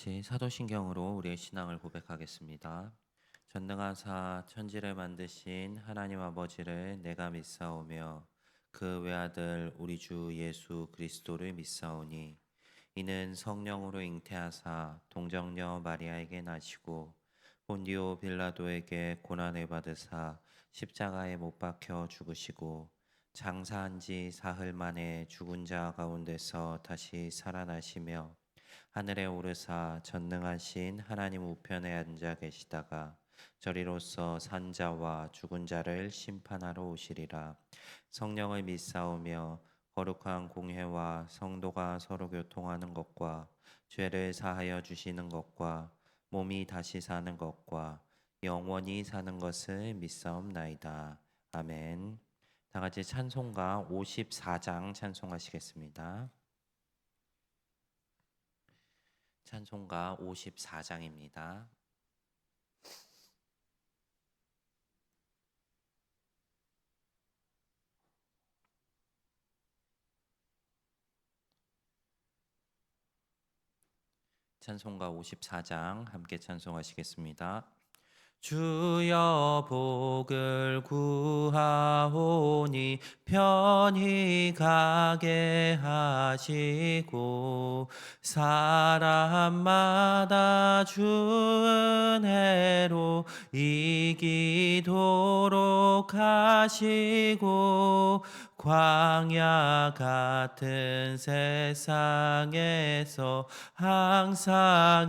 같이 사도신경으로 우리의 신앙을 고백하겠습니다. 전능하사 천지를 만드신 하나님 아버지를 내가 믿사오며 그 외아들 우리 주 예수 그리스도를 믿사오니 이는 성령으로 잉태하사 동정녀 마리아에게 나시고 본디오 빌라도에게 고난을 받으사 십자가에 못 박혀 죽으시고 장사한 지 사흘 만에 죽은 자 가운데서 다시 살아나시며 하늘에 오르사 전능하신 하나님 우편에 앉아 계시다가 저리로서 산자와 죽은 자를 심판하러 오시리라. 성령을 믿사오며 거룩한 공회와 성도가 서로 교통하는 것과 죄를 사하여 주시는 것과 몸이 다시 사는 것과 영원히 사는 것을 믿사옵나이다. 아멘. 다 같이 찬송가 54장 찬송하시겠습니다. 찬송가 54장입니다. 찬송가 54장 함께 찬송하시겠습니다. 주여 복을 구하오니 편히 가게 하시고 사람마다 주 은혜로 이기도록 하시고 광야 같은 세상에서 항상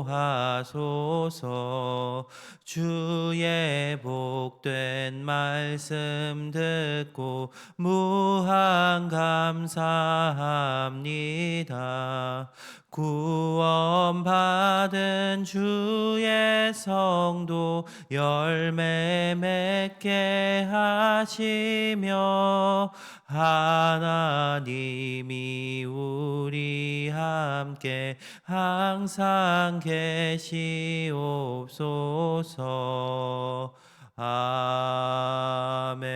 인도하소서. 주의 복된 말씀 듣고 무한 감사합니다. 구원받은 주의 성도 열매 맺게 하시며 하나님이 우리 함께 항상 계시옵소서. 아멘.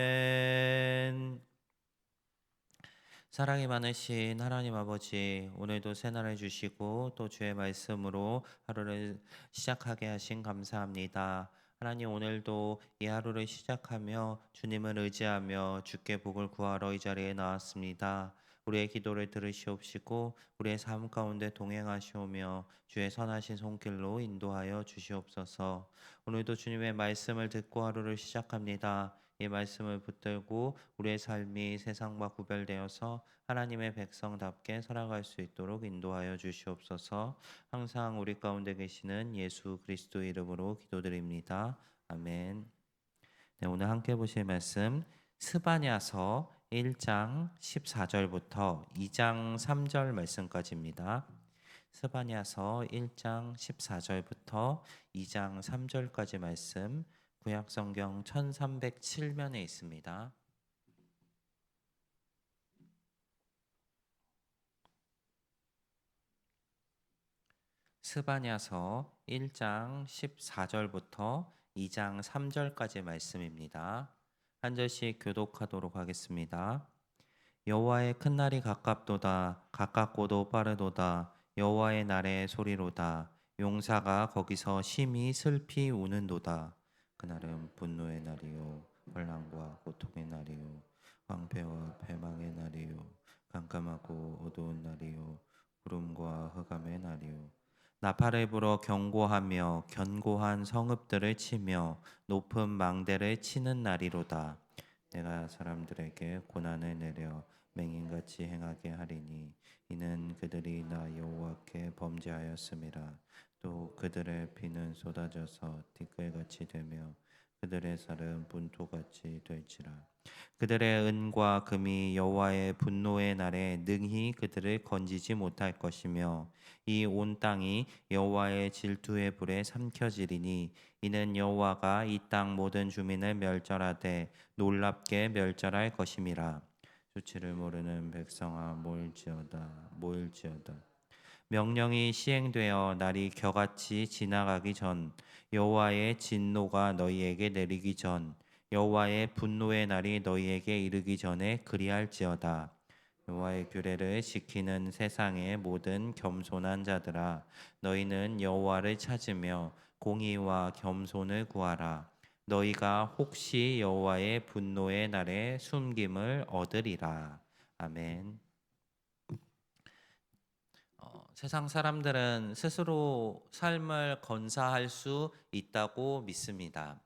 사랑이 많으신 하나님 아버지, 오늘도 새날을 주시고 또 주의 말씀으로 하루를 시작하게 하신 감사합니다. 하나님, 오늘도 이 하루를 시작하며 주님을 의지하며 주께 복을 구하러 이 자리에 나왔습니다. 우리의 기도를 들으시옵시고 우리의 삶 가운데 동행하시오며 주의 선하신 손길로 인도하여 주시옵소서. 오늘도 주님의 말씀을 듣고 하루를 시작합니다. 이 말씀을 붙들고 우리의 삶이 세상과 구별되어서 하나님의 백성답게 살아갈 수 있도록 인도하여 주시옵소서. 항상 우리 가운데 계시는 예수 그리스도 이름으로 기도드립니다. 아멘. 네, 오늘 함께 보실 말씀 스바냐서 1장 14절부터 2장 3절 말씀까지입니다. 스바냐서 1장 14절부터 2장 3절까지 말씀 구약성경 1307면에 있습니다. 스바냐서 1장 14절부터 2장 3절까지 말씀입니다. 한 절씩 교독하도록 하겠습니다. 여호와의 큰 날이 가깝도다. 가깝고도 빠르도다. 여호와의 날의 소리로다. 용사가 거기서 심히 슬피 우는도다. 그날은 분노의 날이요 환난과 고통의 날이요 황폐와 패망의 날이요 깜깜하고 어두운 날이요 구름과 흑암의 날이요 나팔을 불어 경고하며 견고한 성읍들을 치며 높은 망대를 치는 날이로다. 내가 사람들에게 고난을 내려 맹인같이 행하게 하리니 이는 그들이 나 여호와께 범죄하였음이라. 또 그들의 피는 쏟아져서 티끌같이 되며 그들의 살은 분토같이 될지라. 그들의 은과 금이 여호와의 분노의 날에 능히 그들을 건지지 못할 것이며 이 온 땅이 여호와의 질투의 불에 삼켜지리니 이는 여호와가 이 땅 모든 주민을 멸절하되 놀랍게 멸절할 것임이라. 수치를 모르는 백성아 모일지어다. 명령이 시행되어 날이 겨같이 지나가기 전 여호와의 진노가 너희에게 내리기 전 여호와의 분노의 날이 너희에게 이르기 전에 그리할지어다. 여호와의 규례를 지키는 세상의 모든 겸손한 자들아, 너희는 여호와를 찾으며 공의와 겸손을 구하라. 너희가 혹시 여호와의 분노의 날에 숨김을 얻으리라. 아멘. 세상 사람들은 스스로 삶을 건사할 수 있다고 믿습니다.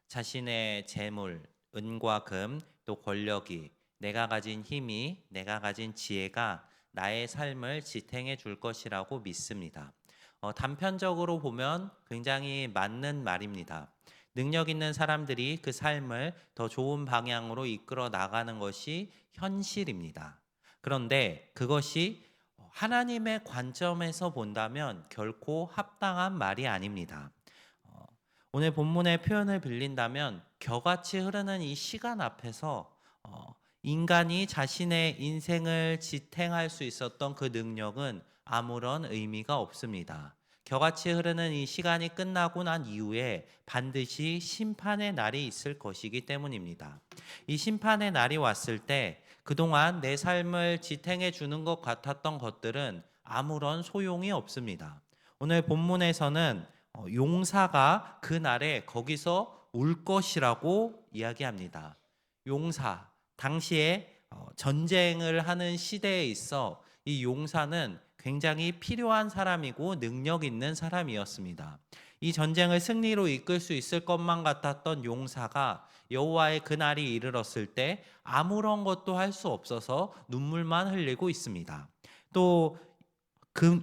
자신의 재물, 은과 금, 또 권력이, 내가 가진 힘이, 내가 가진 지혜가 나의 삶을 지탱해 줄 것이라고 믿습니다. 단편적으로 보면 굉장히 맞는 말입니다. 능력 있는 사람들이 그 삶을 더 좋은 방향으로 이끌어 나가는 것이 현실입니다. 그런데 그것이 하나님의 관점에서 본다면 결코 합당한 말이 아닙니다. 오늘 본문의 표현을 빌린다면 겨같이 흐르는 이 시간 앞에서 인간이 자신의 인생을 지탱할 수 있었던 그 능력은 아무런 의미가 없습니다. 겨같이 흐르는 이 시간이 끝나고 난 이후에 반드시 심판의 날이 있을 것이기 때문입니다. 이 심판의 날이 왔을 때 그동안 내 삶을 지탱해 주는 것 같았던 것들은 아무런 소용이 없습니다. 오늘 본문에서는 용사가 그날에 거기서 울 것이라고 이야기합니다. 용사, 당시에 전쟁을 하는 시대에 있어 이 용사는 굉장히 필요한 사람이고 능력 있는 사람이었습니다. 이 전쟁을 승리로 이끌 수 있을 것만 같았던 용사가 여호와의 그날이 이르렀을 때 아무런 것도 할 수 없어서 눈물만 흘리고 있습니다. 또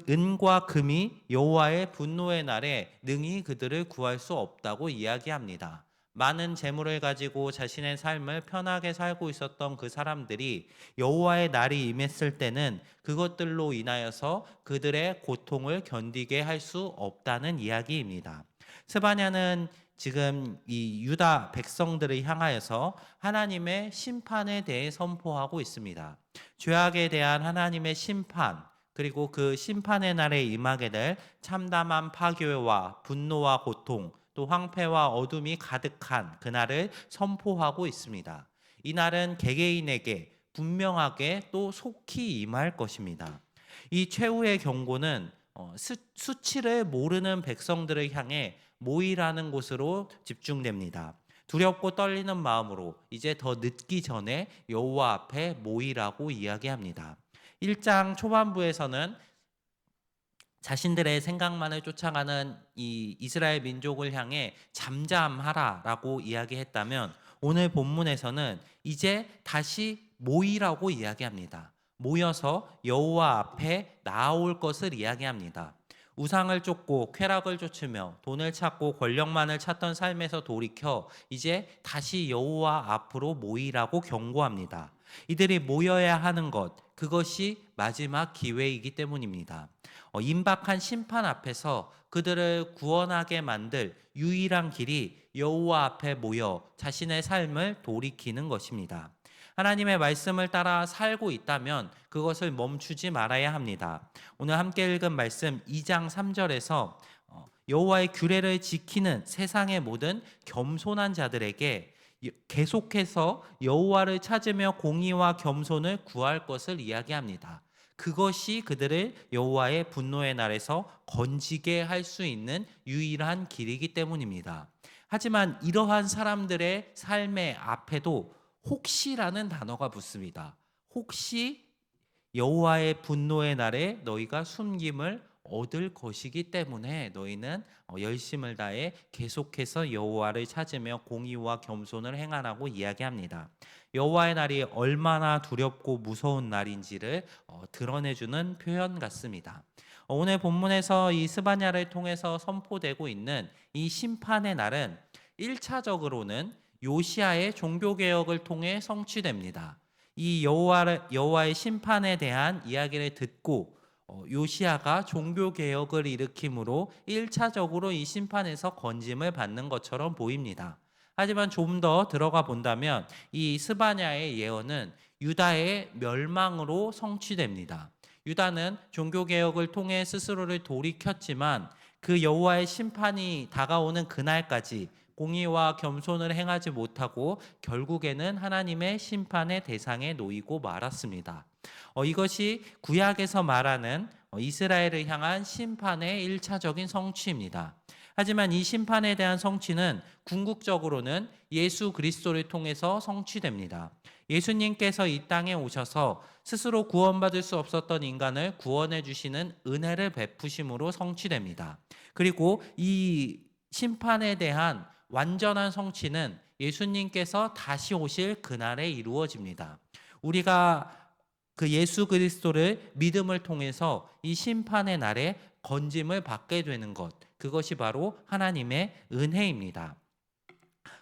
은과 금이 여호와의 분노의 날에 능히 그들을 구할 수 없다고 이야기합니다. 많은 재물을 가지고 자신의 삶을 편하게 살고 있었던 그 사람들이 여호와의 날이 임했을 때는 그것들로 인하여서 그들의 고통을 견디게 할 수 없다는 이야기입니다. 스바냐는 지금 이 유다 백성들을 향하여서 하나님의 심판에 대해 선포하고 있습니다. 죄악에 대한 하나님의 심판, 그리고 그 심판의 날에 임하게 될 참담한 파괴와 분노와 고통, 또 황폐와 어둠이 가득한 그날을 선포하고 있습니다. 이 날은 개개인에게 분명하게 또 속히 임할 것입니다. 이 최후의 경고는 수치를 모르는 백성들을 향해 모이라는 곳으로 집중됩니다. 두렵고 떨리는 마음으로 이제 더 늦기 전에 여호와 앞에 모이라고 이야기합니다. 1장 초반부에서는 자신들의 생각만을 쫓아가는 이 이스라엘 민족을 향해 잠잠하라라고 이야기했다면 오늘 본문에서는 이제 다시 모이라고 이야기합니다. 모여서 여호와 앞에 나아올 것을 이야기합니다. 우상을 쫓고 쾌락을 쫓으며 돈을 찾고 권력만을 찾던 삶에서 돌이켜 이제 다시 여호와 앞으로 모이라고 경고합니다. 이들이 모여야 하는 것, 그것이 마지막 기회이기 때문입니다. 임박한 심판 앞에서 그들을 구원하게 만들 유일한 길이 여호와 앞에 모여 자신의 삶을 돌이키는 것입니다. 하나님의 말씀을 따라 살고 있다면 그것을 멈추지 말아야 합니다. 오늘 함께 읽은 말씀 2장 3절에서 여호와의 규례를 지키는 세상의 모든 겸손한 자들에게 계속해서 여호와를 찾으며 공의와 겸손을 구할 것을 이야기합니다. 그것이 그들을 여호와의 분노의 날에서 건지게 할 수 있는 유일한 길이기 때문입니다. 하지만 이러한 사람들의 삶의 앞에도 혹시라는 단어가 붙습니다. 혹시 여호와의 분노의 날에 너희가 숨김을 얻을 것이기 때문에 너희는 열심을 다해 계속해서 여호와를 찾으며 공의와 겸손을 행하라고 이야기합니다. 여호와의 날이 얼마나 두렵고 무서운 날인지를 드러내주는 표현 같습니다. 오늘 본문에서 이 스바냐를 통해서 선포되고 있는 이 심판의 날은 1차적으로는 요시아의 종교개혁을 통해 성취됩니다. 이 여호와의 심판에 대한 이야기를 듣고 요시아가 종교개혁을 일으킴으로 1차적으로 이 심판에서 건짐을 받는 것처럼 보입니다. 하지만 좀 더 들어가 본다면 이 스바냐의 예언은 유다의 멸망으로 성취됩니다. 유다는 종교개혁을 통해 스스로를 돌이켰지만 그 여호와의 심판이 다가오는 그날까지 공의와 겸손을 행하지 못하고 결국에는 하나님의 심판의 대상에 놓이고 말았습니다. 이것이 구약에서 말하는 이스라엘을 향한 심판의 1차적인 성취입니다. 하지만 이 심판에 대한 성취는 궁극적으로는 예수 그리스도를 통해서 성취됩니다. 예수님께서 이 땅에 오셔서 스스로 구원받을 수 없었던 인간을 구원해 주시는 은혜를 베푸심으로 성취됩니다. 그리고 이 심판에 대한 완전한 성취는 예수님께서 다시 오실 그날에 이루어집니다. 우리가 그 예수 그리스도를 믿음을 통해서 이 심판의 날에 건짐을 받게 되는 것, 그것이 바로 하나님의 은혜입니다.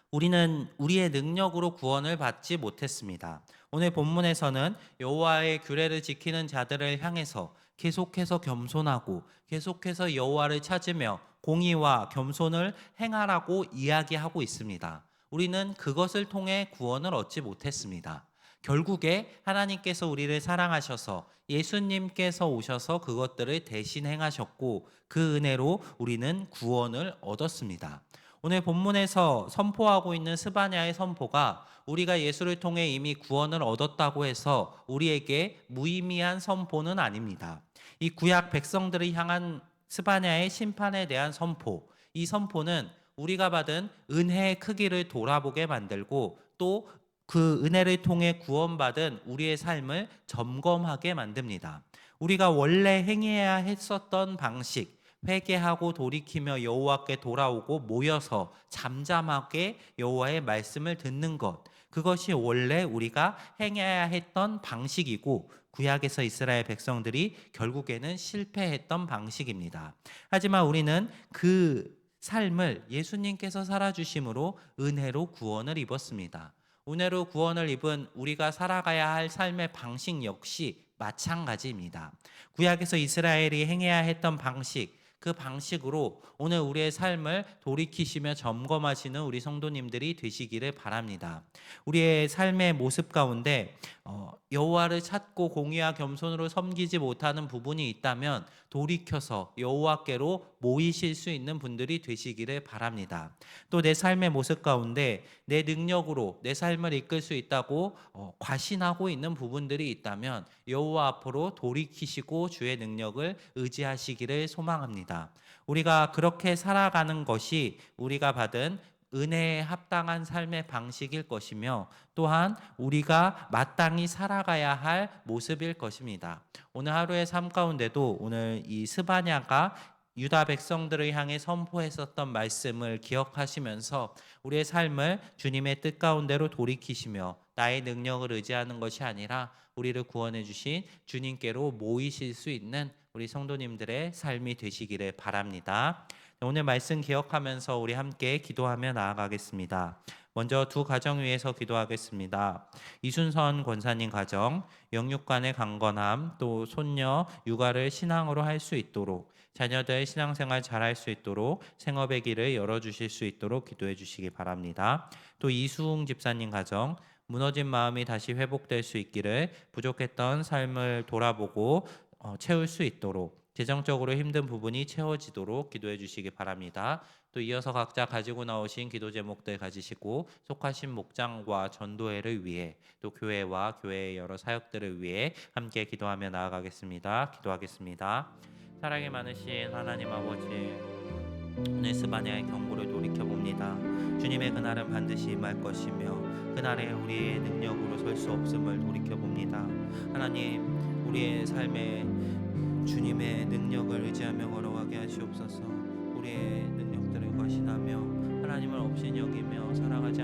우리는 우리의 능력으로 구원을 받지 못했습니다. 오늘 본문에서는 여호와의 규례를 지키는 자들을 향해서 계속해서 겸손하고 계속해서 여호와를 찾으며 공의와 겸손을 행하라고 이야기하고 있습니다. 우리는 그것을 통해 구원을 얻지 못했습니다. 결국에 하나님께서 우리를 사랑하셔서 예수님께서 오셔서 그것들을 대신 행하셨고 그 은혜로 우리는 구원을 얻었습니다. 오늘 본문에서 선포하고 있는 스바냐의 선포가 우리가 예수를 통해 이미 구원을 얻었다고 해서 우리에게 무의미한 선포는 아닙니다. 이 구약 백성들을 향한 스바냐의 심판에 대한 선포, 이 선포는 우리가 받은 은혜의 크기를 돌아보게 만들고 또 그 은혜를 통해 구원받은 우리의 삶을 점검하게 만듭니다. 우리가 원래 행해야 했었던 방식, 회개하고 돌이키며 여호와께 돌아오고 모여서 잠잠하게 여호와의 말씀을 듣는 것, 그것이 원래 우리가 행해야 했던 방식이고 구약에서 이스라엘 백성들이 결국에는 실패했던 방식입니다. 하지만 우리는 그 삶을 예수님께서 살아주심으로 은혜로 구원을 입었습니다. 은혜로 구원을 입은 우리가 살아가야 할 삶의 방식 역시 마찬가지입니다. 구약에서 이스라엘이 행해야 했던 방식, 그 방식으로 오늘 우리의 삶을 돌이키시며 점검하시는 우리 성도님들이 되시기를 바랍니다. 우리의 삶의 모습 가운데 여호와를 찾고 공의와 겸손으로 섬기지 못하는 부분이 있다면 돌이켜서 여호와께로 모이실 수 있는 분들이 되시기를 바랍니다. 또 내 삶의 모습 가운데 내 능력으로 내 삶을 이끌 수 있다고 과신하고 있는 부분들이 있다면 여호와 앞으로 돌이키시고 주의 능력을 의지하시기를 소망합니다. 우리가 그렇게 살아가는 것이 우리가 받은 은혜에 합당한 삶의 방식일 것이며 또한 우리가 마땅히 살아가야 할 모습일 것입니다. 오늘 하루의 삶 가운데도 오늘 이 스바냐가 유다 백성들을 향해 선포했었던 말씀을 기억하시면서 우리의 삶을 주님의 뜻 가운데로 돌이키시며 나의 능력을 의지하는 것이 아니라 우리를 구원해 주신 주님께로 모이실 수 있는 우리 성도님들의 삶이 되시기를 바랍니다. 오늘 말씀 기억하면서 우리 함께 기도하며 나아가겠습니다. 먼저 두 가정 위해서 기도하겠습니다. 이순선 권사님 가정, 영육간의 강건함, 또 손녀 육아를 신앙으로 할 수 있도록 자녀들 신앙생활 잘할 수 있도록 생업의 길을 열어주실 수 있도록 기도해 주시기 바랍니다. 또 이수웅 집사님 가정, 무너진 마음이 다시 회복될 수 있기를 부족했던 삶을 돌아보고 채울 수 있도록 재정적으로 힘든 부분이 채워지도록 기도해 주시기 바랍니다. 또 이어서 각자 가지고 나오신 기도 제목들 가지시고 속하신 목장과 전도회를 위해 또 교회와 교회의 여러 사역들을 위해 함께 기도하며 나아가겠습니다. 기도하겠습니다. 사랑이 많으신 하나님 아버지, 오늘 스바냐의 경고를 돌이켜봅니다. 주님의 그날은 반드시 임할 것이며 그날에 우리의 능력으로 설 수 없음을 돌이켜봅니다. 하나님, 우리의 삶에 주님의 능력을 의지하며 걸어가게 하시옵소서. 우리의 능력들을 과신하며 하나님을 없인 여기며 살아가지